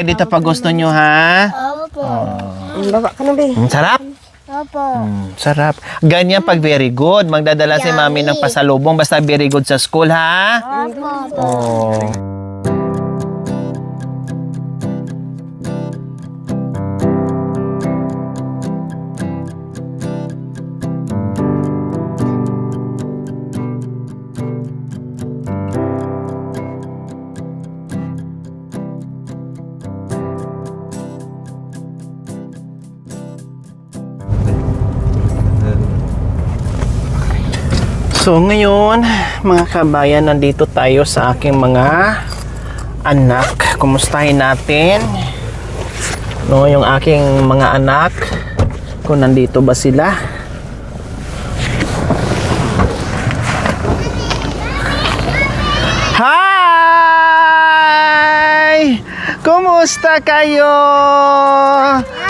Dito pag gusto nyo, ha? Opo. Baba ka na, be. Sarap? Opo. Sarap. Ganyan pag very good. Magdadala si mami ng pasalubong basta very good sa school, ha? Opo. Oh. So ngayon, mga kabayan, nandito tayo sa aking mga anak. Kumustahin natin yung aking mga anak, kung nandito ba sila. Hi! Kumusta kayo?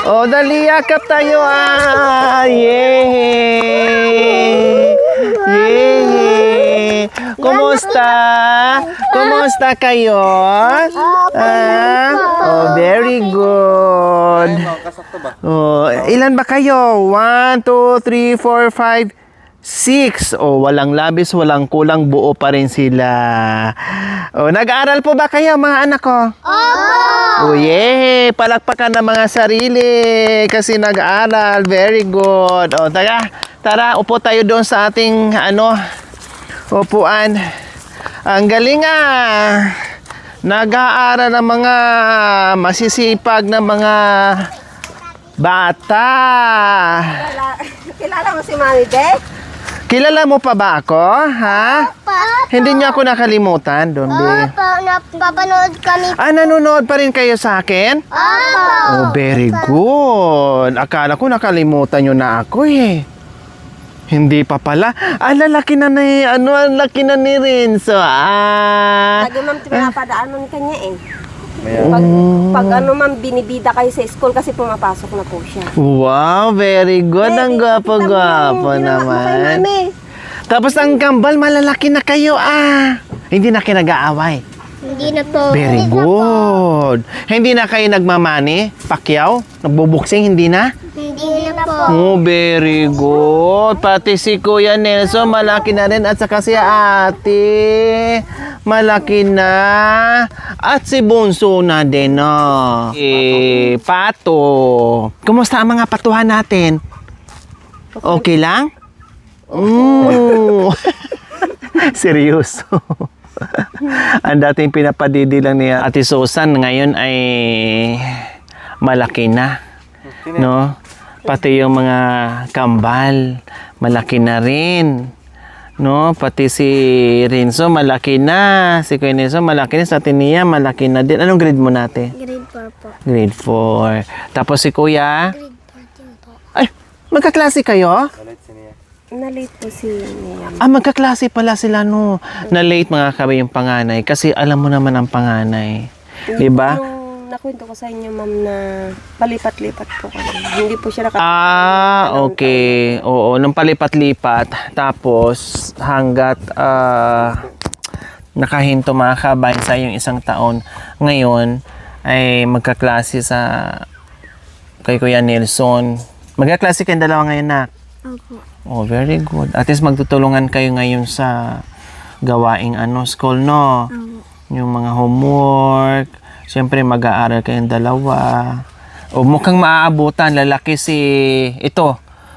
O, dali, yakap tayo. Yay! Yay! Kumusta? Kumusta kayo? Oh, very good. Oh, ilan ba kayo? 1, 2, 3, 4, 5, 6. Oh, walang labis, walang kulang, buo pa rin sila. Oh, nag-aaral po ba kayo, mga anak ko? Oh, yeah! Palakpakan ng mga sarili kasi nag-aaral. Very good. Oh, tara, upo tayo doon sa ating upuan. Ang galing Nag-aaral ng mga masisipag na mga bata. Kilala mo si Mami, be? Kilala mo pa ba ako, ha? Hindi niya ako nakalimutan, Don B. Opo, napapanood kami. Nanonood pa rin kayo sa akin? Opo. Oh, very good. Akala ko nakalimutan nyo na ako eh. Hindi pa pala. Lalaki na ni, laki na ni Renzo. Lagi, ma'am, pinapadaan mo kanya eh. Pag ma'am, binibida kayo sa school kasi pumapasok na po siya. Wow, very good. Ang gwapo-gwapo naman. Tapos ang kambal, malalaki na kayo Hindi na kayo nag-aaway. Hindi na po. Very good. Hindi na kayo nagmamani? Pakyaw? Nagbubuksing? Hindi na? Hindi na po. Oh, very good. Pati si Kuya Nelson, malaki na rin. At saka si ate, malaki na. At si Bunso na din, no? Pato. Kumusta ang mga patuhan natin? Okay lang? Seryoso. Ang dating pinapadidi lang ni Ate Susan, ngayon ay malaki na. No? Pati yung mga kambal, malaki na rin. No? Pati si Renzo, malaki na. Si Kuya Nelson, malaki na. Sa Tinea, malaki na din. Anong grade mo natin? Grade 4 po. Grade 4. Tapos si Kuya? Grade 14 po. Ay, magkaklase kayo? Na-late po si Nia. Magkaklase pala sila, no? Na-late mga kabay yung panganay. Kasi alam mo naman ang panganay. Diba? Yung nakwento ko sa inyo, ma'am, na palipat-lipat po kami. Hindi po siya Okay. Oo, nung palipat-lipat. Tapos, hanggat nakahinto mga kabay sa yung isang taon. Ngayon, ay magkaklase sa kay Kuya Nelson. Magkaklase kayong dalawa ngayon, nak? Opo. Oh, very good. At least magtutulungan kayo ngayon sa gawaing school, no? Yung mga homework. Siyempre, mag-aaral kayong dalawa. O mukhang maaabutan. Lalaki ito.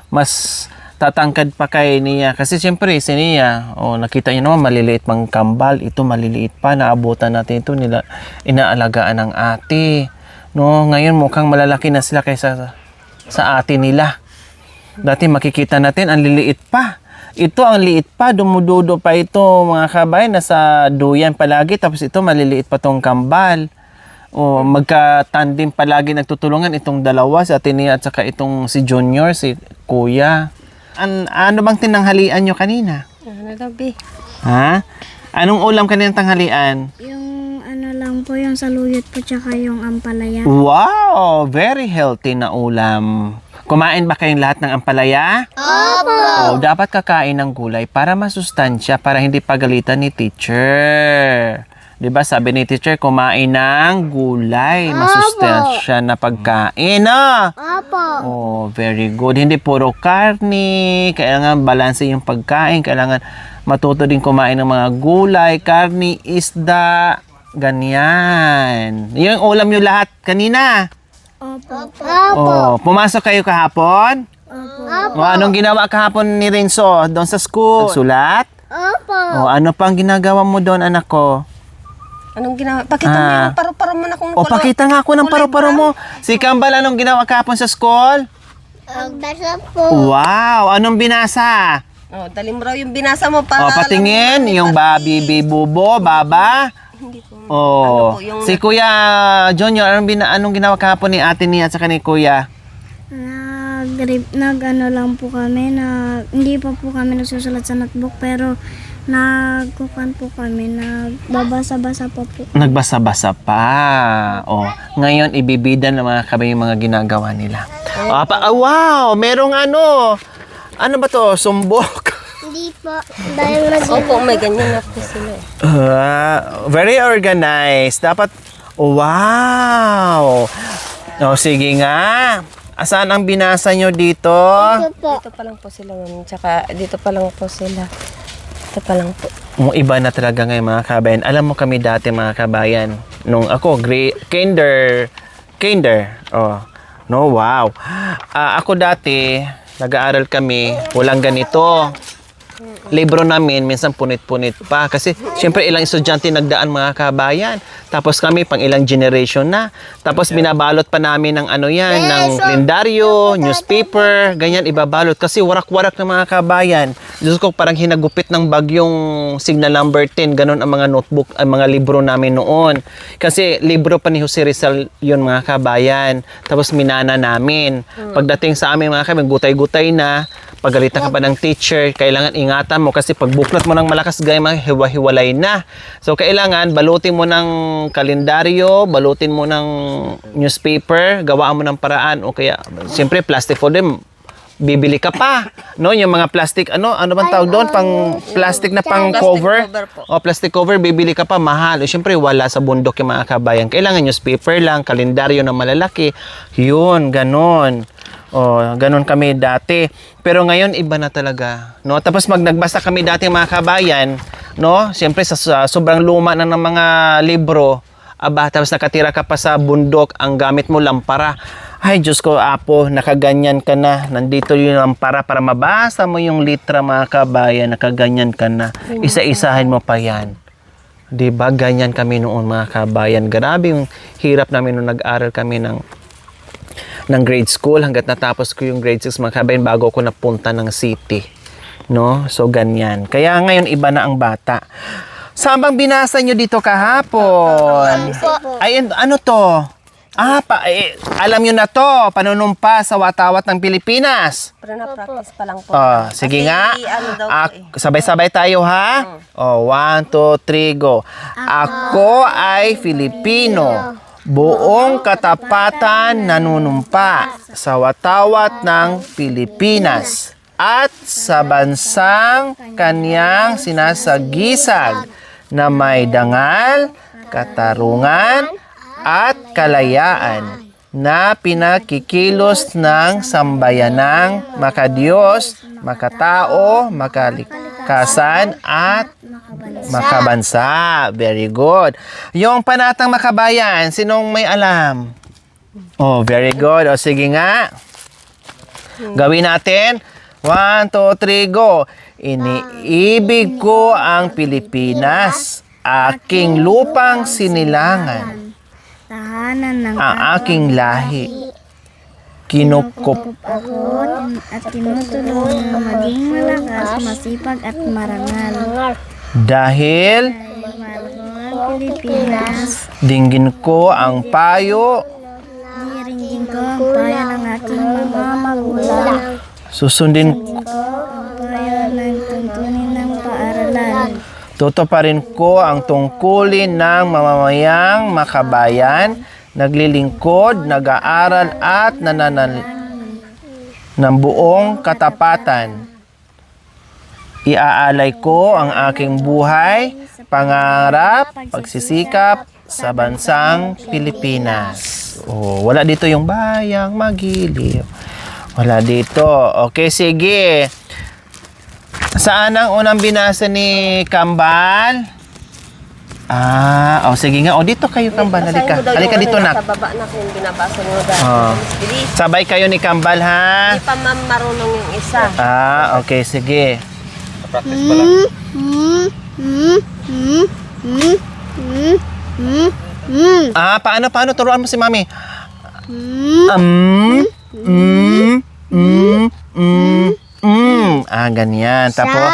Mas tatangkad pa kay Nia. Kasi siyempre, si Nia, nakita niyo naman, maliliit pang kambal. Ito, maliliit pa. Naabutan natin ito. Inaalagaan ng ate. No? Ngayon, mukhang malalaki na sila kaysa sa ate nila. Dati makikita natin, ang liliit pa. Ito, ang liit pa. Dumududo pa ito, mga kabay. Nasa duyan palagi. Tapos ito, maliliit pa tong kambal. O, magka-tandem palagi nagtutulungan itong dalawa, si Ate Nia at saka itong si Junior, si Kuya. Ano bang tinanghalian nyo kanina? Gabi. Ha? Anong ulam kanina tanghalian? Yung lang po, yung saluyot po, tsaka yung ampalaya. Wow! Very healthy na ulam. Kumain ba kayong lahat ng ampalaya? Opo. Dapat kakain ng gulay para masustansya, para hindi pagalitan ni teacher. 'Di ba sabi ni teacher, kumain ng gulay, masustansya na pagkain, no? Opo. Oh, very good. Hindi puro karne, kailangan balanse yung pagkain, kailangan matuto din kumain ng mga gulay, karne, isda, ganyan. Yung ulam nyo lahat kanina. Opo. Oh, pumasok kayo kahapon? Opo. O, anong ginawa kahapon ni Renzo doon sa school? Sulat? Opo. O, ano pang ginagawa mo doon, anak ko? Anong ginawa? Pakita mo yung paru-paro mo na kung O, pakita nga ako ng paru-paro mo. Si Kambal, anong ginawa kahapon sa school? Magbasa po. Wow, anong binasa? Oh, dali mo raw yung binasa mo para O, patingin, yung babi, bubo, baba. Hindi po. Oh, Ano po, yung- si Kuya Junior, anong ginawa kahapon ni ate niya at saka ni Kuya? Nag-ano lang po kami, hindi pa po kami nagsusulat sa notebook, pero nagkukan po kami, nagbabasa-basa pa po. Nagbasa-basa pa. Oh, ngayon ibibida ng mga kabay yung mga ginagawa nila. Wow, merong ano. Ano ba to? Sumbok. Hindi po, dahil Opo, may ganyan na po sila. Very organized. Dapat, wow. Oh, sige nga. Asan ang binasa nyo dito? Dito pa lang po sila, ma'am. Tsaka dito pa lang po sila. Ito pa lang po. Iba na talaga ngayon mga kabayan. Alam mo kami dati mga kabayan, nung ako, kinder. Oh, no, wow. Ako dati, nag-aaral kami, walang ganito. Libro namin, minsan punit-punit pa. Kasi, syempre, ilang estudyante nagdaan mga kabayan. Tapos kami, pang ilang generation na. Tapos, binabalot pa namin ng ano yan, ng kalendaryo, newspaper, ganyan, ibabalot. Kasi, warak-warak ng mga kabayan. Diyos ko, parang hinagupit ng bagyong signal number 10. Ganon ang mga notebook, ang mga libro namin noon. Kasi, libro pa ni Jose Rizal yun mga kabayan. Tapos, minana namin. Pagdating sa amin mga kabayan, gutay-gutay na. Pagalitan ka pa ng teacher, kailangan ingatan mo kasi pag buklat mo ng malakas gaya, hiwa-hiwalay na. So, kailangan balutin mo ng kalendaryo, balutin mo ng newspaper, gawaan mo ng paraan o kaya, siyempre, plastic folder, bibili ka pa. No, yung mga plastic, ano bang tawag doon? Pang plastic na pang cover. cover po. O, plastic cover, bibili ka pa, mahal. Siyempre, wala sa bundok yung mga kabayan. Kailangan newspaper lang, kalendaryo na malalaki. Yun, ganon. Oh, ganun kami dati. Pero ngayon iba na talaga, no? Tapos nagbasa kami dati mga kabayan, no? Siyempre sa sobrang luma na ng mga libro, tapos nakatira ka pa sa bundok, ang gamit mo lampara. Ay, Diyos ko, apo, nakaganyan ka na. Nandito yung lampara para mabasa mo yung litra mga kabayan, nakaganyan ka na. Isa-isahin mo pa yan. 'Di ba? Ganyan kami noon mga kabayan. Grabe yung hirap namin nung nag-aral kami ng grade school hanggat natapos ko yung grade 6 mga kabayan bago ako napunta ng city. No? So, ganyan. Kaya ngayon, iba na ang bata. Saan bang binasa nyo dito kahapon? Ay, ano to? Alam nyo na to. Panunumpa sa watawat ng Pilipinas. Pero na-practice pa lang po. Sige Kasi, nga. ano daw po eh. Sabay-sabay tayo ha. 1, 2, 3, go. Ako ay Filipino. Buong katapatan nanunumpa sa watawat ng Pilipinas at sa bansang kanyang sinasagisag na may dangal, katarungan at kalayaan na pinakikilos ng sambayanang makadiyos, makatao, makalikasan at makabansa. Very good. Yung panatang makabayan, sinong may alam? Oh, very good. O, sige nga. Gawin natin. 1, 2, 3, go. Iniibig ko ang Pilipinas, aking lupang sinilangan, Tahanan ng ang aking lahi. Kinukup ako at tinutulungan na maging malakas, masipag at marangal. dahil Mahal ko ang Pilipinas. dinggin ko ang payo, Diringgin ko ang payo ng aking mga magulang. susundin Ko ang payo ng tuntunin ng paaralan. tutuparin ko ang tungkulin ng mamamayang makabayan, naglilingkod, nag-aaral at nananal ng buong katapatan. Iaalay ko ang aking buhay, pangarap, pagsisikap sa bansang Pilipinas. Oh, wala dito yung bayang magiliw. Wala dito. Okay, sige. Saan ang unang binasa ni Kambal? Sige nga. Dito kayo, Kambal. Halika. Halika dito, nak. Sa baba na yung binabasa mo dahil. Bilis. Sabay kayo ni Kambal, ha? Hindi pa ma'am marunong yung isa. Okay, sige. Practice pa lang. Paano? Turuan mo si Mami. Ganyan. Tapos,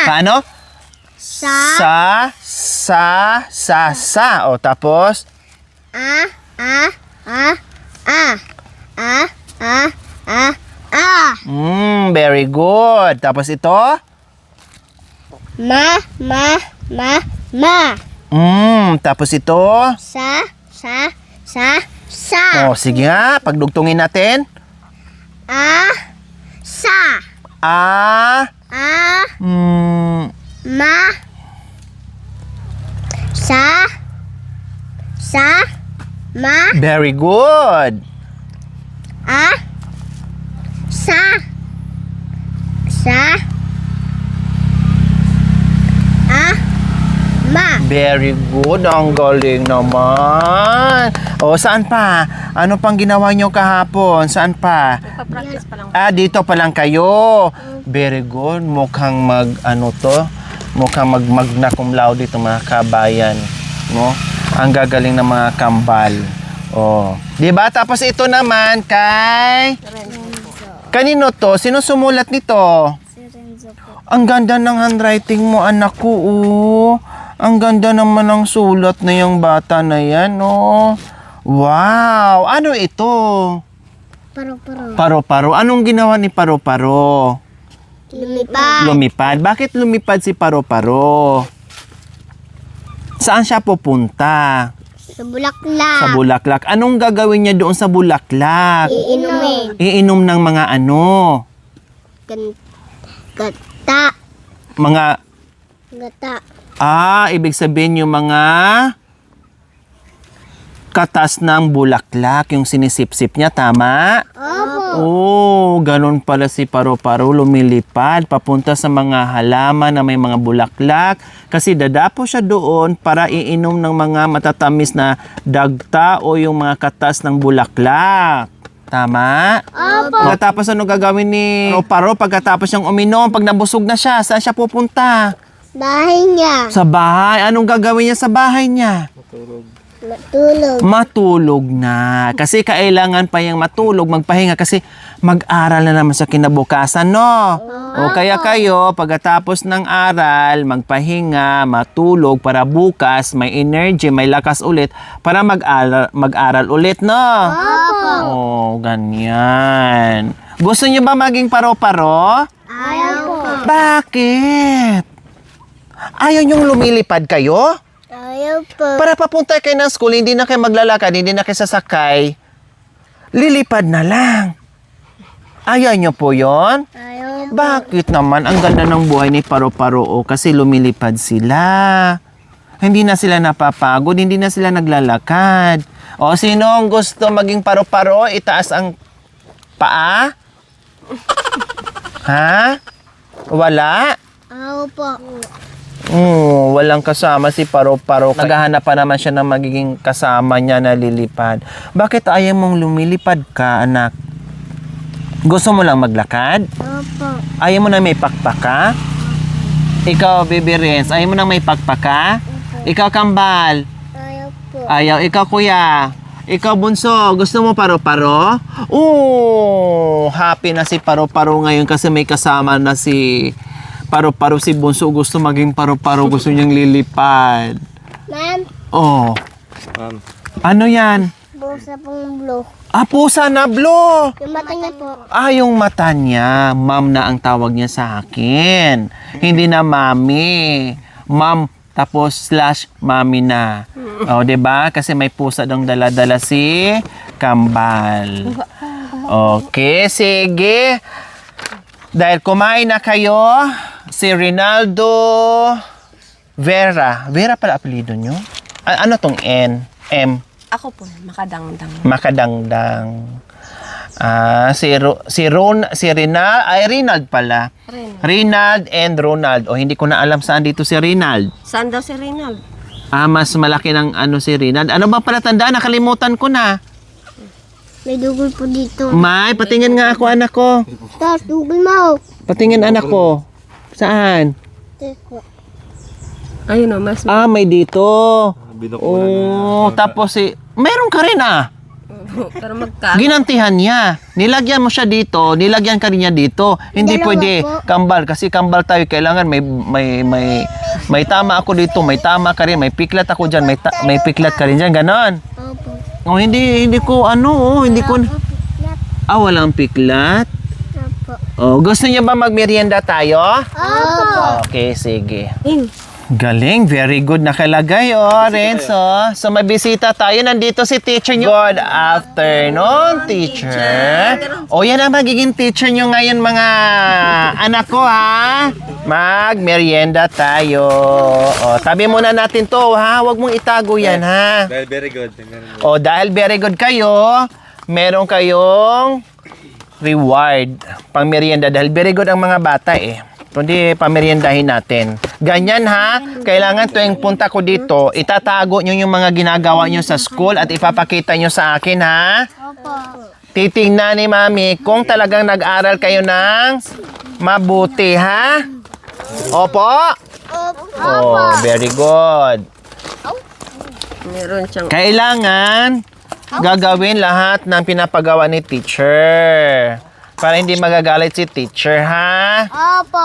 paano? Sa. O, tapos, very good. Tapos ito? Ma. Tapos ito? Sa. Sige nga. Pagdugtungin natin. Sa. Ma. Sa. Ma. Very good. Sa. Ma. Very good. Ang galing naman. Saan pa? Ano pang ginawa nyo kahapon? Saan pa? Practice pa lang. Dito pa lang kayo. Very good. Mukhang mukhang magna cum laude dito mga kabayan. No? Ang gagaling ng mga kambal. Diba? Tapos ito naman kay... Kanino to? Sino sumulat nito? Si Renzo po. Ang ganda ng handwriting mo, anak ko, Ang ganda naman ng sulat na yung bata na yan, Wow! Ano ito? Paro-paro. Paro-paro. Anong ginawa ni Paro-paro? Lumipad. Lumipad. Bakit lumipad si Paro-paro? Saan siya pupunta? Sa Bulaklak. Sa Bulaklak. Anong gagawin niya doon sa Bulaklak? Iinumin. Iinom ng mga ano? Gata. Mga... Gata. Ibig sabihin yung mga katas ng bulaklak, yung sinisip-sip niya, tama? Opo. Ganun pala si Paro-Paro, lumilipad papunta sa mga halaman na may mga bulaklak kasi dadapo siya doon para iinom ng mga matatamis na dagta o yung mga katas ng bulaklak. Tama? Opo. Pagkatapos ano gagawin ni Paro pagkatapos siyang uminom, pag nabusog na siya, saan siya pupunta? Bahay niya. Sa bahay. Anong gagawin niya sa bahay niya? Matulog. Matulog na. Kasi kailangan pa yung matulog, magpahinga kasi mag-aral na naman sa kinabukasan, no? O kaya kayo, pagkatapos ng aral, magpahinga, matulog para bukas, may energy, may lakas ulit para mag-aral ulit, no? Opo. Ganyan. Gusto niyo ba maging paro-paro? Ayaw po. Bakit? Ayaw niyong lumilipad kayo? Ayaw po. Para papunta kayo ng school, hindi na kayo maglalakad, hindi na kayo sasakay. Lilipad na lang. Ayaw nyo po yon? Ayaw po. Bakit naman? Ang ganda ng buhay ni Paro-Paro kasi lumilipad sila. Hindi na sila napapagod, hindi na sila naglalakad. Sino ang gusto maging Paro-Paro? Itaas ang paa? Ha? Wala? Ayaw po. Walang kasama si Paro-Paro. Naghahanap pa naman siya ng magiging kasama niya na lilipad. Bakit ayaw mong lumilipad ka, anak? Gusto mo lang maglakad? Opo. Ayaw mo na may pakpaka? Ikaw, Baby Renz, ayaw mo na may pakpaka? Ikaw, Kambal? Ayaw po. Ayaw. Ikaw, Kuya? Ikaw, Bunso, gusto mo Paro-Paro? Happy na si Paro-Paro ngayon kasi may kasama na si... Paro-Paro si Bunso, gusto maging Paro-Paro, gusto niyang lilipad. Ma'am, Ma'am. Ano yan? busa pong blue. Pusa na blue! Yung mata niya po. Yung mata niya, ma'am na ang tawag niya sa akin. Hindi na mami. Ma'am, tapos / mami na. 'di ba? Kasi may pusa dong dala-dala si Kambal. Okay, sige. Dahil kumain na kayo, si Rinaldo Vera. Vera pala apelido nyo? Ano tong N? M? Ako po, makadangdang. Makadangdang. Si Rinald pala. Rinald and Ronald. O hindi ko na alam saan dito si Rinald. Saan daw si Rinald? Mas malaki ng si Rinald. Ano ba pala tandaan? Nakalimutan ko na. May dugol po dito. May, patingin nga ako anak ko. Tapos dugol mo. Patingin anak ko. Saan? Ayun o, mas... May dito. Binukulan Tapos meron ka rin Pero magka... Ginantihan niya. Nilagyan mo siya dito, nilagyan ka rin niya dito. Hindi Dalawa pwede po. kambal kasi kambal tayo kailangan may tama ako dito, may tama ka rin, may piklat ako diyan, may piklat ka rin diyan, ganon. Opo. Hindi ko hindi ko walang piklat. Gusto niya ba magmerienda tayo? Opo. Okay, sige. Galing, very good nakalagay, Renzo. So, may bisita tayo. Nandito si teacher nyo. Good afternoon, teacher. Yan ang magiging teacher nyo ngayon, mga anak ko, ha? Mag-merienda tayo. Tabi muna natin to, ha? Huwag mong itago yan, ha? Dahil very good. Dahil very good kayo, meron kayong reward pang merienda. Dahil very good ang mga bata, Kundi pameriendahin natin. Ganyan ha, kailangan tuwing punta ko dito, itatago nyo yung mga ginagawa nyo sa school at ipapakita nyo sa akin ha. Opo. Titingnan ni Mami kung talagang nag-aral kayo ng mabuti ha. Opo? Very good. Meron siyang... Kailangan gagawin lahat ng pinapagawa ni teacher. Para hindi magagalit si teacher, ha? Opo.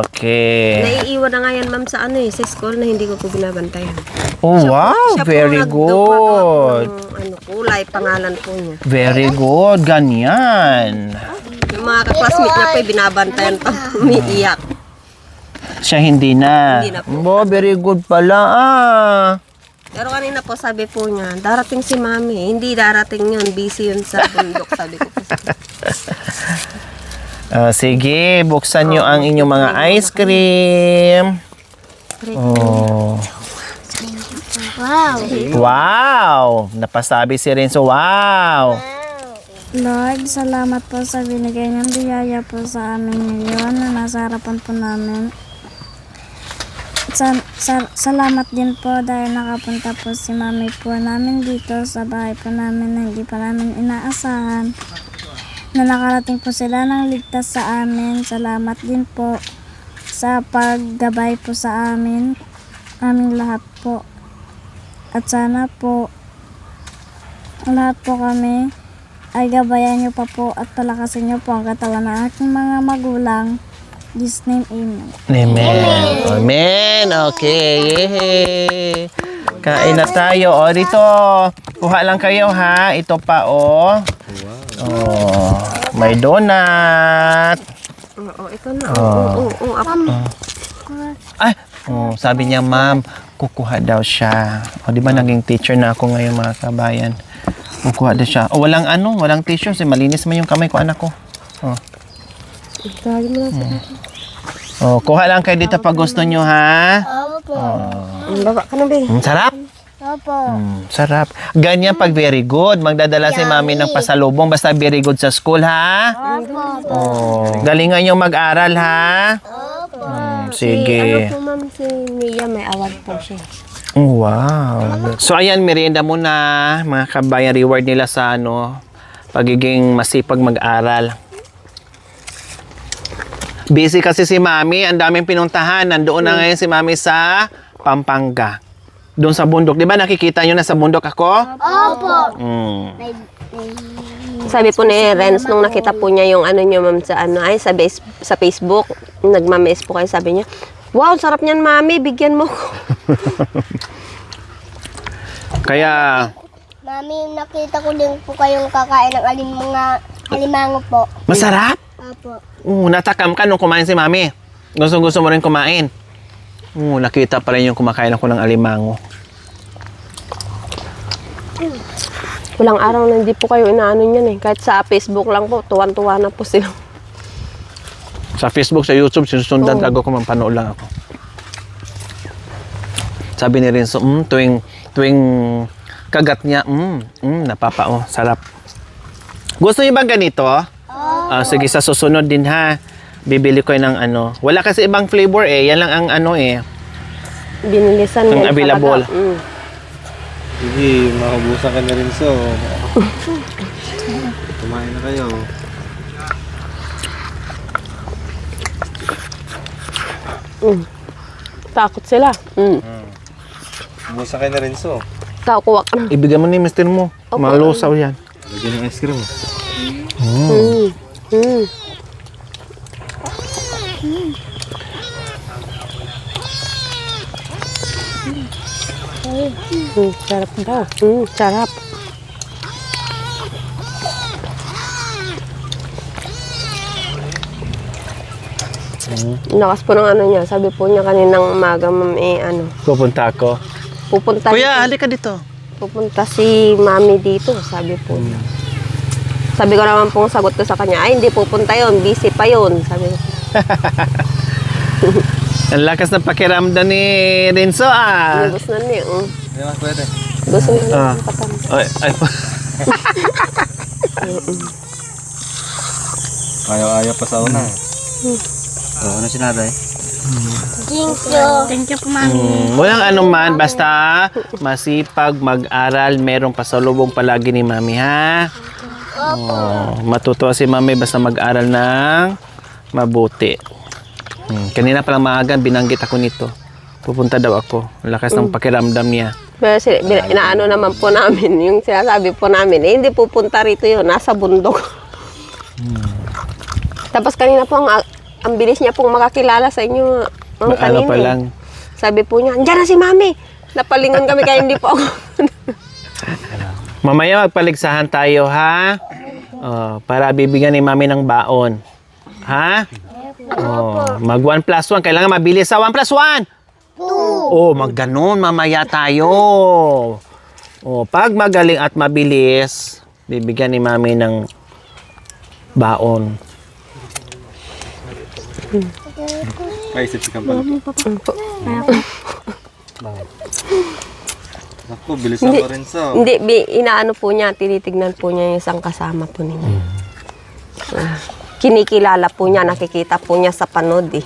Okay. Naiiwan na nga yan, ma'am, sa sa school na hindi ko po binabantayan. Wow, Siya po very nagdumagawa good. po ng kulay, pangalan po niya. Very good, ganyan. Yung mga kaklasmate niya po, binabantayan pa, umiiyak. Siya hindi na. Hindi na po. Very good pala, Pero kanina po, sabi po niya, darating si mami. Hindi darating yun, busy yun sa bundok, sabi ko po. Sige, buksan nyo ang inyong mga ice cream. Wow. Wow! Napasabi si Renzo, wow! Lord, salamat po sa binigay niyong biyaya po sa amin ngayon na nasa harapan po namin. Salamat din po dahil nakapunta po si mami po namin dito sa bahay po namin na hindi pa namin inaasahan. Na nakarating po sila ng ligtas sa amin. Salamat din po sa paggabay po sa amin. Aming lahat po. At sana po lahat po kami ay gabayan niyo pa po at palakasin niyo po ang katawan ng aking mga magulang. In His name, amen. Amen. Amen. Okay. Yay. Kain na tayo. Dito. Kuha lang kayo, ha. Ito pa, may donut. Ito na. Ay, sabi niya, ma'am, kukuha daw siya. Di ba naging teacher na ako ngayon, mga kabayan? Kukuha daw siya. Walang tissue. Malinis man yung kamay ko, anak ko. Kuha lang kayo dito pag gusto nyo, ha? Opo. Baba ka na, be. Sarap. Opo. Sarap. Ganyan pag very good. Magdadala si mami ng pasalubong basta very good sa school, ha? Opo. Galingan yung mag-aral, ha? Opo. Sige. Ano po, ma'am, si Mia, may award po siya. Wow. So, ayan, merienda muna. Mga kabayan, reward nila sa pagiging masipag mag-aral. Busy kasi si Mami, ang daming pinuntahan. Nandoon na ngayon si Mami sa Pampanga. Doon sa bundok. Di ba nakikita nyo na sa bundok ako? Opo. Sabi po ni Renz, nung nakita po niya yung niyo, ma'am, sa Facebook, nagmames po kayo, sabi niya, wow, sarap niyan, Mami, bigyan mo ko. Kaya, Mami, nakita ko din po kayong kakain ng mga alimango po. masarap. Opo. Natakam ka nung kumain si Mami. Gusto mo rin kumain. Nakita pa rin yung kumakain ako ng alimango. Walang araw na hindi po kayo inaano niyan eh. Kahit sa Facebook lang po, tuwan-tuwa na po sila. Sa Facebook, sa YouTube, sinusundan tago ko, mampanood lang ako. Sabi ni Renzo, tuwing kagat niya, napapao, sarap. Gusto niyo bang ganito? Sige, sa susunod din ha. Bibili ko ng ano. Wala kasi ibang flavor eh. Yan lang ang ano eh. Binilisan Ang yan available. talaga. Sige, mahubusan ka na rin so. Kumain na kayo. Takot sila. Hubusan ka na rin so. Kakuha ka na. Ibigay mo ni mister mo. Malusaw yan. Lagyan ng ice cream. Sarap daw. Sarap. Lakas po ng ano niya. Sabi po niya kaninang umaga, ma'am, Pupunta ako. pupunta, Kuya, halika dito. pupunta si mami dito, sabi po niya. Sabi ko naman pong sagot ko sa kanya, ay, hindi pupunta yon, busy pa yon, sabi ko. Ang lakas ng pakiramdam ni Renzo Gusto na niya, Hindi mas pwede. Gusto na niya. Ay. Ayaw pa sa una. Ano sinaday? Thank you po, Mami. Walang anuman, basta masipag mag-aral, merong pasalubong palagi ni Mami, ha? Matutuwa si Mami basta mag-aral ng mabuti. Kanina palang maaga, binanggit ako nito. Pupunta daw ako. Ang lakas ng pakiramdam niya. Pero inaano naman po namin, yung sinasabi po namin, hindi pupunta rito yun, nasa bundok. Tapos kanina po, ang bilis niya pong makakilala sa inyo, ma'am, kanina. Ano pa lang. Sabi po niya, andyan na si Mami. Napalingon kami kaya hindi po ako. Mamaya magpaligsahan tayo, ha? Para bibigyan ni Mami ng baon. Ha? Mag 1 plus 1. Kailangan mabilis sa 1 plus 1. 2. Mag ganon. Mamaya tayo. Pag magaling at mabilis, bibigyan ni Mami ng baon. Paisip si Kampal. Ako, bilisan pa rin so. Hindi, inaano po niya, tinitignan po niya yung isang kasama po ninyo. Kinikilala po niya, nakikita po niya sa panood eh.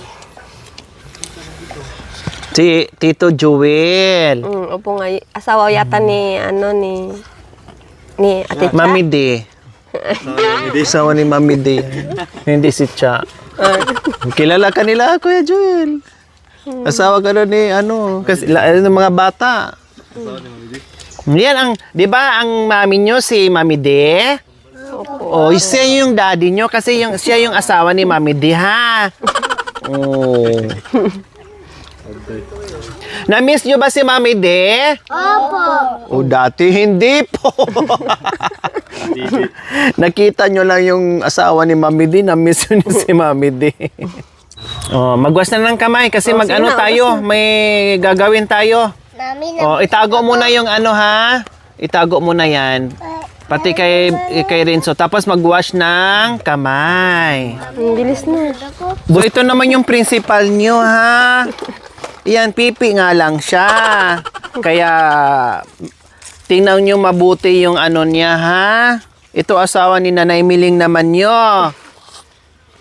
Si Tito Joel. Opo nga, asawa yata ni Ate Cha. Mami D. Isawa ni Mami D. Hindi si Cha. Kilala ka nila, Kuya Joel. Asawa ka na ni kasi ng mga bata. Yan ang, 'di ba ang mami nyo si Mami D? Siya yung daddy nyo kasi siya yung asawa ni Mami D, ha? Na-miss nyo ba si Mami D? Opo. Dati hindi po. Nakita nyo lang yung asawa ni Mami D, na-miss nyo si Mami D. Magwas na ng kamay kasi tayo, may gagawin tayo. Itago muna yung ha? Itago muna yan. Pati kay Renzo. Tapos magwash ng kamay. Ang bilis na. Ito naman yung principal nyo, ha? Yan, pipi nga lang siya. Kaya, tingnan nyo mabuti yung niya, ha? Ito asawa ni Nanay Miling naman nyo.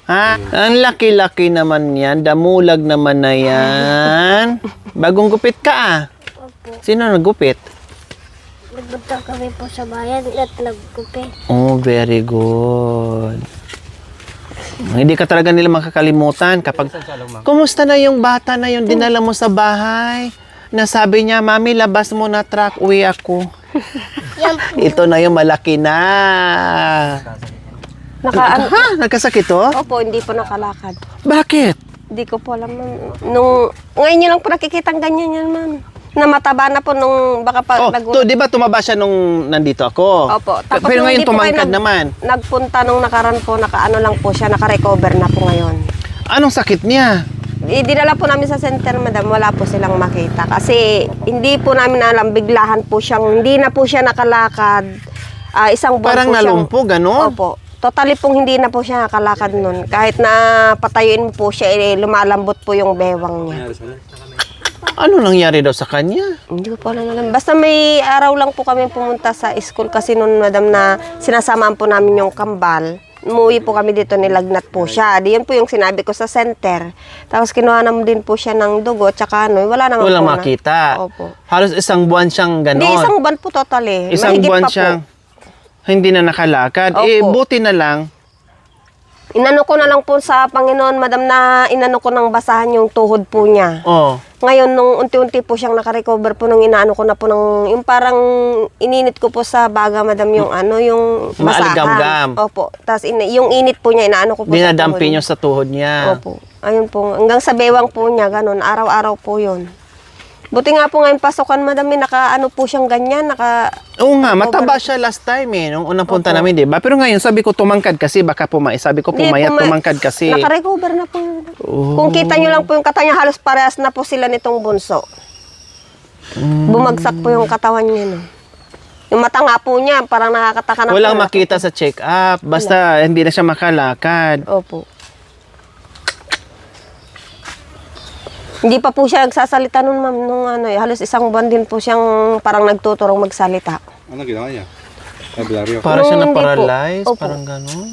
Ha? Ang laki-laki naman yan. Damulag naman na yan. Bagong gupit ka, Sino naggupit? Nagpunta kami po sa bayan at nagkupi. Very good. Hindi ka talaga nila makakalimutan kapag kumusta na yung bata na yung dinala mo sa bahay? Nasabi niya, Mami, labas mo na truck, uwi ako. Ito na yung malaki na. Nagkasakit to? Opo, hindi po nakalakad. Bakit? Hindi ko po alam, ma'am. Ngayon nyo lang po nakikitang ganyan yan, ma'am. Na mataba na po nung baka pa di ba tumaba siya nung nandito ako? Opo. Tapos Pero ngayon hindi po tumangkad kayo naman. Nagpunta nung nakaraan po, nakaano lang po siya, naka-recover na po ngayon. Anong sakit niya? Dinala po namin sa center, madam, wala po silang makita. Kasi hindi po namin alam, biglahan po siyang, hindi na po siya nakalakad. Isang buwan Parang po siyang- nalumpog, ano? Opo. Totally pong hindi na po siya nakalakad nun. Kahit na patayuin mo po siya, lumalambot po yung bewang niya. Ano nangyari daw sa kanya? Hindi ko po alam. Basta may araw lang po kami pumunta sa school kasi noon, madam, na sinasamaan po namin yung kambal. Umuwi po kami dito, nilagnat po siya. Di yun po yung sinabi ko sa center. Tapos kinuha naman din po siya ng dugo, tsaka wala naman Walang po na. makita. Opo. Halos isang buwan siyang ganon. Hindi, isang buwan po totally. Isang Mahigit buwan pa po. siyang hindi na nakalakad. Opo. Buti na lang. Inano ko na lang po sa Panginoon, madam, na inano ko ng basahan yung tuhod po niya. Oh. Ngayon, nung unti-unti po siyang nakarecover po, nung inaano ko na po ng, yung parang ininit ko po sa baga, madam, yung yung basahan. Maalgam-gam. Opo. Tapos yung init po niya, inaano ko po Dinadampi sa niyo tuhod. sa tuhod niya. Opo. Ayun po. Hanggang sa bewang po niya, ganun. Araw-araw po yun. Buti nga po ngayon pasokan, madam, naka-ano po siyang ganyan, Oo nga, mataba siya last time nung unang punta Opo. namin, di ba? Pero ngayon, sabi ko tumangkad kasi, baka sabi ko Hindi, pumayat, tumangkad kasi. Naka-recover na po. Oh. Kung kita nyo lang po yung katanya, halos parehas na po sila nitong bunso. Bumagsak po yung katawan niya, no. Yung mata nga po niya, parang nakakataka na Walang po. makita sa check-up, basta hindi na siya makalakad. Opo. Hindi pa po siya nagsasalita nun, ma'am, nung halos isang buwan din po siyang parang nagtuturong magsalita. Ano ginawa niya? Albularyo. Para siya Nung hindi na-paralyze, po. Opo. parang gano'n.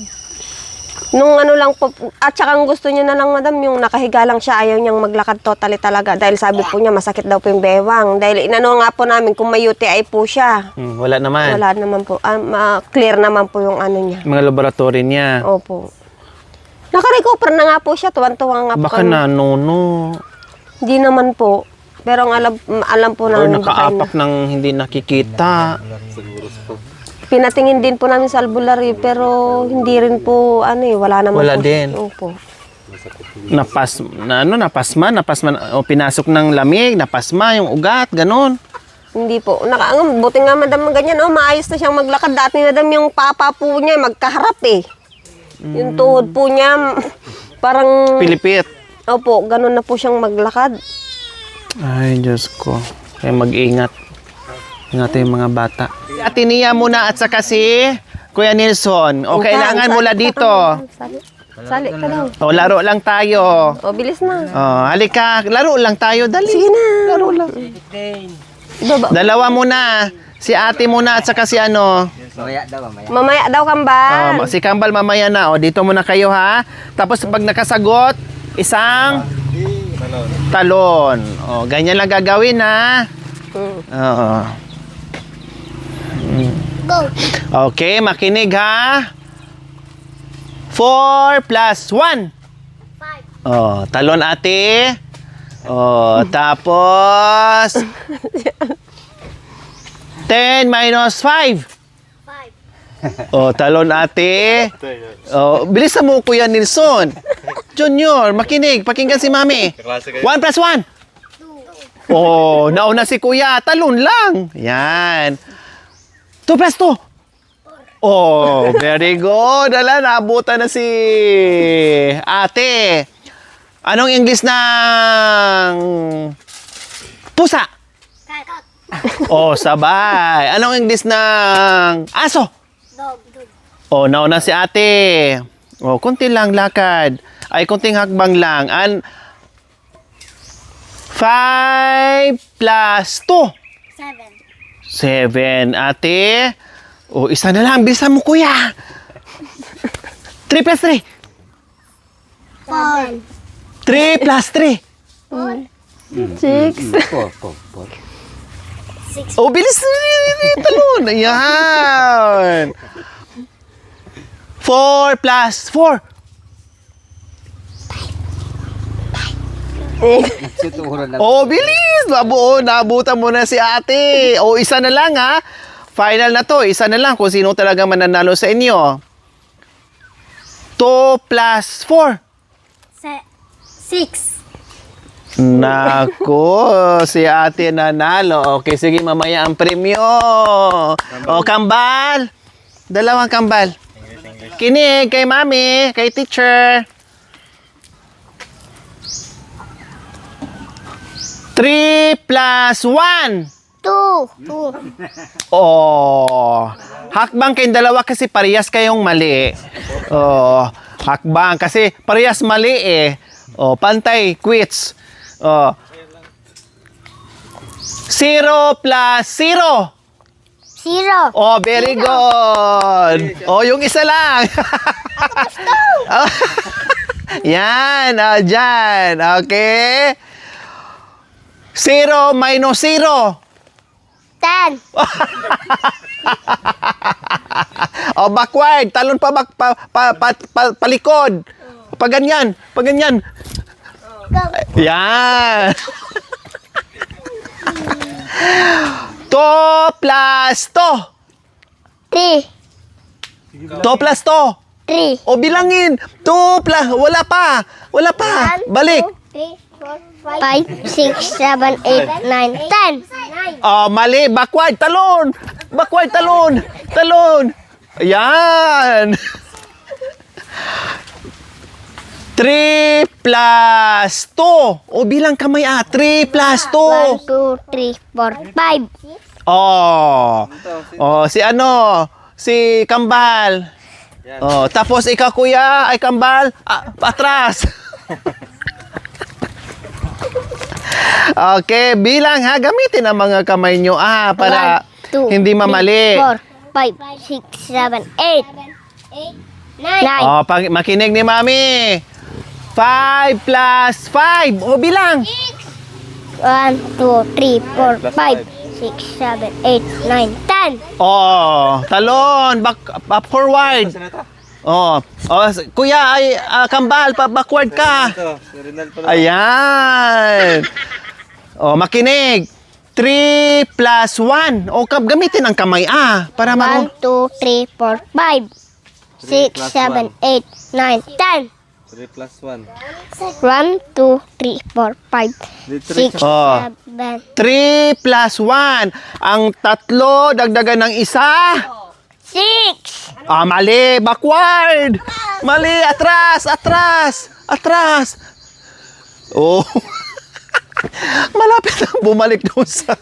Nung lang po, at saka ang gusto niya na lang, madam, yung nakahiga lang siya, ayaw niyang maglakad totally talaga. Dahil sabi po niya, masakit daw po yung bewang. Dahil inano nga po namin, kung may UTI po siya. Wala naman. Wala naman po. Clear naman po yung ano niya. Mga laboratory niya. Opo. Nakarecover na nga po siya. Tuwan-tuwa nga po Baka kami. nanuno. Hindi naman po. Pero ang alam po Or namin. baka nakaapak ng hindi nakikita. Pinatingin din po namin sa albularyo, pero hindi rin po, wala naman Wala po. din. Opo. Napasma, o pinasok ng lamig, napasma yung ugat, ganon. Hindi po. Buti nga, madam, ganyan. Maayos na siyang maglakad. Dati, madam, yung papa po niya, magkaharap eh. Yung tuhod po niya, parang... Pilipit. Opo, ganun na po siyang maglakad. Ay, Diyos ko. Kaya mag-ingat. Ingatan yung mga bata. Si Ate Nia muna at saka si Kuya Nilson. O, kailangan mula dito. Sali ka daw. O, laro lang tayo. O, bilis na. O, halika. Laro lang tayo. Dali. Sige na. Laro lang. Baba. Dalawa muna. Si ate muna at saka si ano. Mamaya daw, kambal. Si Kambal mamaya na. O, dito muna kayo ha. Tapos pag nakasagot, isang talon. O, ganyan lang gagawin ha. Oo. Go! Okay, makinig ha. 4 plus 1. 5. Oh, talon ate. Oh, tapos 10 minus 5. 5. Oh, talon ate. Oh, bilisan mo Kuya Nilson. Junior, makinig, pakinggan si Mami. 1 plus 1. 2. Oh, nauna si Kuya, talon lang. Yan. 2 plus 2. Oh, very good. Ala, naabutan na si ate. Anong English ng pusa? Cat. Oh, sabay. Anong English ng aso? Dog. Oh, nauna si ate. Oh, kunti lang lakad. Ay, kunting hakbang lang. 5 plus 2. 7. 7. Ate. Oh, isa na lang. Bilisan mo, kuya. 3 plus 3. 4. 3 plus 3. 6. 6. Oh, bilis. Talon. Ayan. 4 plus 4. Oh, bilis. Naabutan mo na si ate. Oh, isa na lang ha. Final na to. Isa na lang kung sino talaga mananalo sa inyo. 2 plus 4. 6. Nako, si ate nanalo. Okay, sige, mamaya ang premyo. O, kambal. Dalawang kambal. Kinig kay mami, kay teacher. 3 plus 1. 2. Oh, Hakbang kayong dalawa kasi parehas kayong mali. Oh, hakbang kasi parehas mali eh. Oh, pantay, quits. Oh. 0 plus 0. 0. Oh, very good. Oh, yung isa lang. Oh. Yan, oh, dyan. Okay. 0 minus 0. 10. Oh, backward. Talon pa, palikod. Pa ganyan. Yan. 2 plus 2. 3. 2 plus 2. 3. O bilangin. 2 plus. Wala pa. Balik. 5, 6, 7, 8, 9, 10. Oh, mali. Backward. Talon. Ayan. 3 plus 2. O bilang kamay 3 plus 1, 2. 2, 3, 4, 5. Oh, si Kambal. Oh, tapos ikaw kuya, ay Kambal, atras. Okay, bilang ha, gamitin ang mga kamay nyo para 1, 2, hindi mamali. 4, 5, 6, 7, 8, 9. Oh, makinig ni Mami. 5 plus 5. O bilang. 1, 2, 3, 4, 5, 6, 7, 8, 9, 10. Oh, talon, back forward. Oh, kuya ay Kambal, backward ka. Ito, si Rinal pala. Ayan. Oh, makinig. 3 plus 1. O, gamitin ang kamay para 1, 2, 3, 4, 5, 6, 7, 8, 9, 10. 3 plus 1. 1, 2, 3, 4, 5, 6, Oh. 7. 3 plus 1. Ang tatlo, dagdagan ng isa. 6. Mali. Backward. Mali. Atras. Oh. Malapit na bumalik doon sa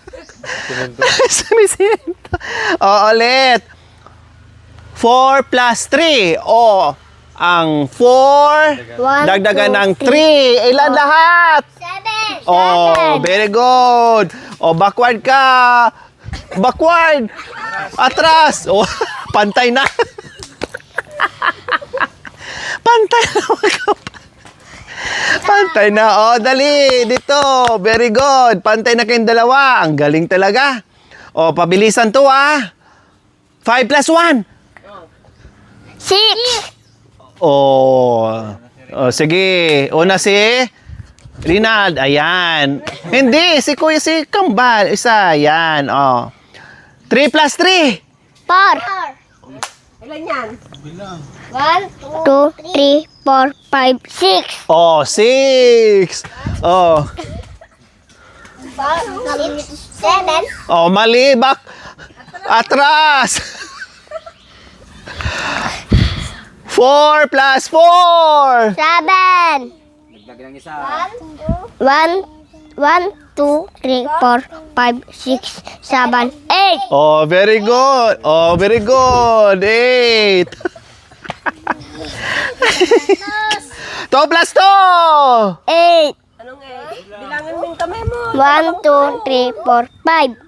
sinisinto. Oh, ulit. 4 plus 3. Oh, ang 4, dagdagan ng 3. Ilan lahat? 7. Oh, very good. Oh, backward ka. Atras. Oh, pantay na. Pantay na. Oh, dali. Dito. Very good. Pantay na kayong dalawa. Ang galing talaga. Oh, pabilisan to 5 plus 1. 6. Oh, sige. Una si Rinald. Ayan. Hindi. Si Kuya, si Kambal. Isa. Ayan. Oh. 3 plus 3. 4. Ilan yan? 1, 2, 3, 4, 5, 6. Oh, 6. Oh. 7. Oh, mali. Atras. 4 plus 4. 7. 1, 2, 3, 4, 5, 6, 7, 8. Oh, very good. 8. 2 plus 2. 8. Anong bilangin mo yung kamay mo. 1, 2, 3, 4, 5.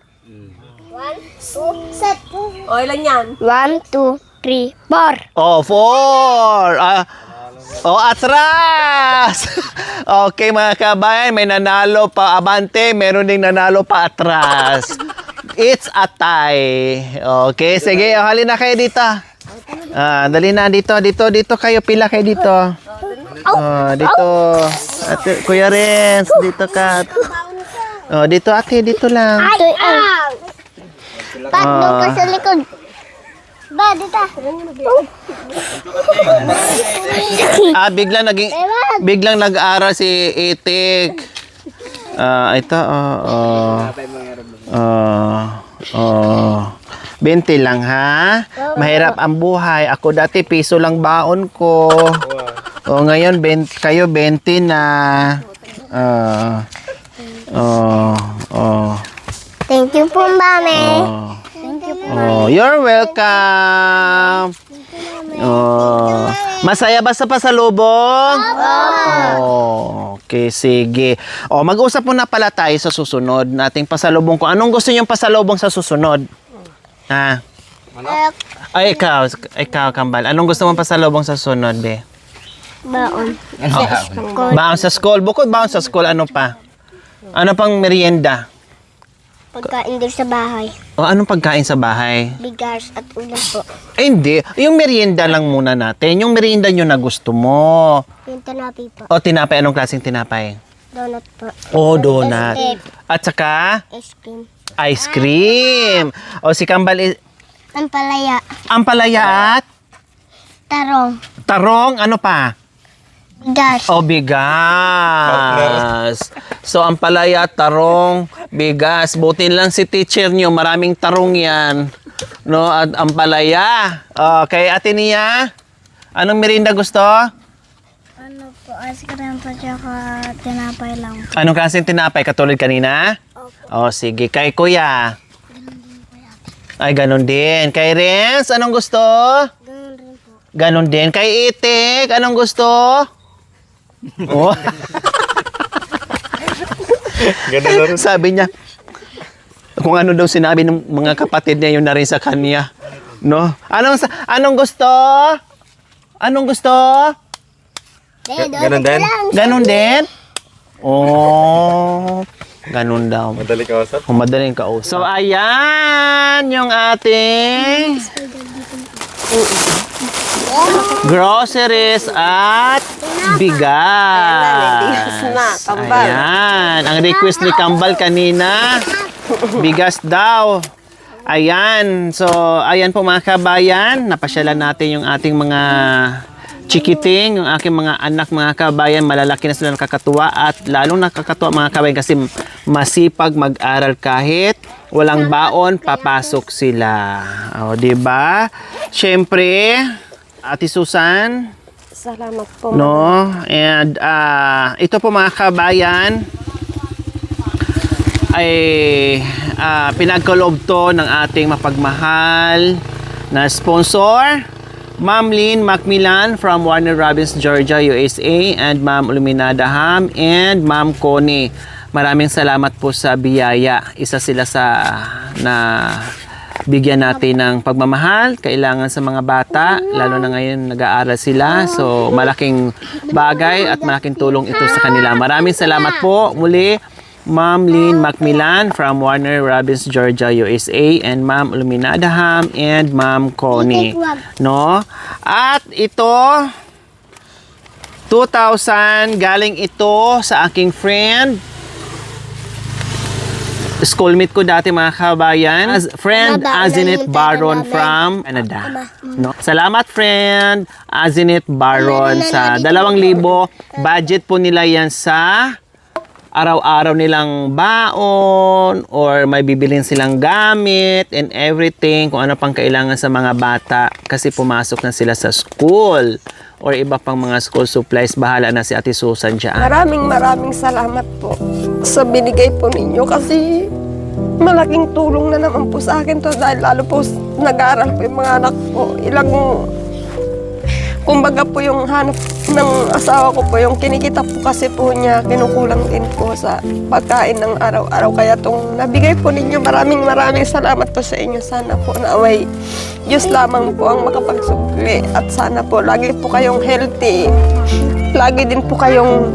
1, 2, 7. O, ilan yan? 1, 2, 3, 4. Oh, 4. Atras. Okay, mga kabayan, may nanalo pa abante, meron ding nanalo pa atras. It's a tie. Okay, sige, halina kayo dito. Dali na dito kayo, pila kayo dito. Dito. Ate, Kuya Renz, dito ka. Dito ate, dito lang. Pat, doon ka sa likod. Ba, dito. Biglang nag-aaral si Itik. Ito, 20 lang ha. Mahirap ang buhay. Ako dati piso lang baon ko. Ngayon kayo 20 na. Thank you po, Mami. Thank you you po. Oh, you're welcome. Oh, masaya ba sa pasalubong? Oh, okay, sige. Oh, mag-usap muna pala tayo sa susunod nating pasalubong ko. Anong gusto niyong pasalubong sa susunod? Ha? Ay, ikaw, Kambal. Anong gusto mong pasalubong sa susunod, be? Baon. Baon sa school. Bukod baon sa school, ano pa? Ano pang merienda? Pagkain din sa bahay. O anong pagkain sa bahay? Bigas at ulam po. Eh, hindi. Yung merienda lang muna natin. Yung merienda nyo na gusto mo. Yung tanapi po. O tinapay. Anong klaseng tinapay? Donut po. O donut. Escape. At saka Ice cream. ice cream. O si Kambal, Ang palaya. ampalaya at Tarong. tarong. Ano pa? Bigas. O bigas. So ampalaya, tarong, bigas. Buti lang si teacher nyo. Maraming tarong yan. No? At ampalaya. Okay, Ate Nia? Anong merienda gusto? Ano po, ice cream po tsaka tinapay lang. Anong klaseng tinapay? Katulad kanina? O sige. Kay Kuya? Ay, ganun din. Kay Renz, anong gusto? Ganun rin po. Ganun din. Kay Itik, anong gusto? Oh. Ganun na rin. Sabi niya, kung ano daw sinabi ng mga kapatid niya, yun na rin sa kanya. No? Anong gusto? Anong gusto? Ganun din. Ganun din? Oh, ganun daw. Madali ka usap. Madaling kausap. So, ayan yung ating groceries at bigas. bigas na, Kambal. Ayan. Ang request ni Kambal kanina, bigas daw. Ayan. So, ayan po mga kabayan. Napasyalan natin yung ating mga chikiting, yung aking mga anak, mga kabayan. Malalaki na sila, nakakatuwa. At lalong nakakatuwa mga kabayan kasi masipag mag-aral kahit walang baon, papasok sila. O, diba? Siyempre, Ate Susan, Salamat po. no? And ito po mga kabayan ay pinagkaloob to ng ating mapagmahal na sponsor, Ma'am Lynn Macmillan from Warner Robins, Georgia, USA, and Ma'am Luminada Ham and Ma'am Connie. Maraming salamat po sa biyaya. Isa sila sa na bigyan natin ng pagmamahal, kailangan sa mga bata, lalo na ngayon nag-aaral sila. So, malaking bagay at malaking tulong ito sa kanila. Maraming salamat po muli, Ma'am Lynn Macmillan from Warner Robins, Georgia, USA, and Ma'am Luminada Ham and Ma'am Connie. No? At ito, 2,000 galing ito sa aking friend, schoolmate ko dati mga kabayan, friend Azinit Baron from Canada. No? Salamat friend Azinit Baron sa 2,000. Budget po nila yan sa araw-araw nilang baon or may bibilin silang gamit and everything, kung ano pang kailangan sa mga bata kasi pumasok na sila sa school or iba pang mga school supplies. Bahala na si Ate Susan dyan. Maraming salamat po sa binigay po ninyo kasi malaking tulong na naman po sa akin to dahil lalo po nag-aaral po yung mga anak ko. Kumbaga po yung hanap ng asawa ko po, yung kinikita po kasi po niya, kinukulang din po sa pagkain ng araw-araw. Kaya itong nabigay po ninyo, maraming salamat po sa inyo. Sana po naway Diyos lamang po ang makapagsugli at sana po lagi po kayong healthy. Lagi din po kayong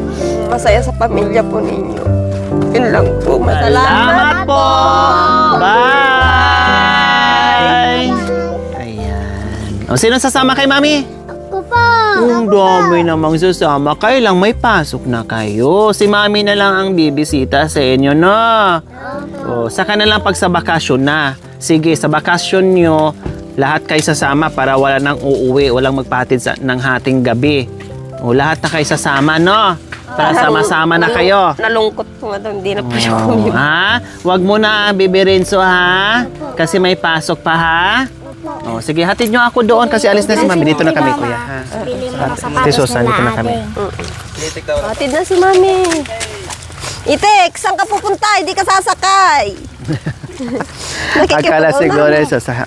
masaya sa pamilya po ninyo. Yun lang po. Salamat po! Bye! Ayan. O, sino sasama kay Mami? Ako po. Ang dami namang sasama. Kailang may pasok na kayo. Si Mami na lang ang bibisita sa inyo, no? O, saka na lang pag sa bakasyon na. Sige, sa bakasyon nyo, lahat kayo sasama para wala nang uuwi, walang magpatid ng hating gabi. O, lahat na kayo sasama, no? Para sama-sama na kayo. Nalungkot po, madam. Hindi na po siya Oh, ha? Wag mo na, Bibi Renzo, ha? Kasi may pasok pa, ha? Oh, sige, hatid nyo ako doon kasi alis na si Mami. Dito na kami, kuya, ha? Bili mo ng Ate sapatos Susan, dito na kami. Hatid na si Mami. Itek, saan ka pupunta? Hindi ka sasakay. Akala siguro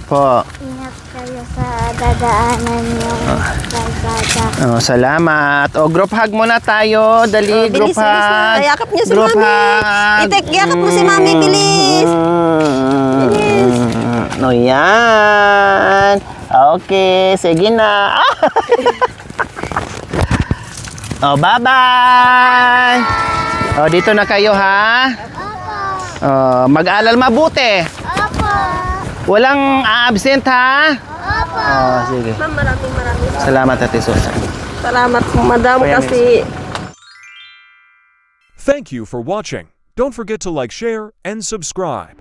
po. Ingat kayo sa dadaanan yung kalsada. Oh, salamat. O, group hug muna tayo. Dali, group Bilis, bilis na. hug. Yakap niyo si Group Mami. hug. Yakap mo si Mami, bilis. No, yan. Okay, sige na. Oh, bye-bye. Oh, dito na kayo, ha? Oh, mag-aaral mabuti. Walang absent, ha? Oh, sige. Ma'am, maraming. Salamat, Ate Susan. Salamat po, madam, Kuya kasi Thank you for watching. Don't forget to like, share, and subscribe.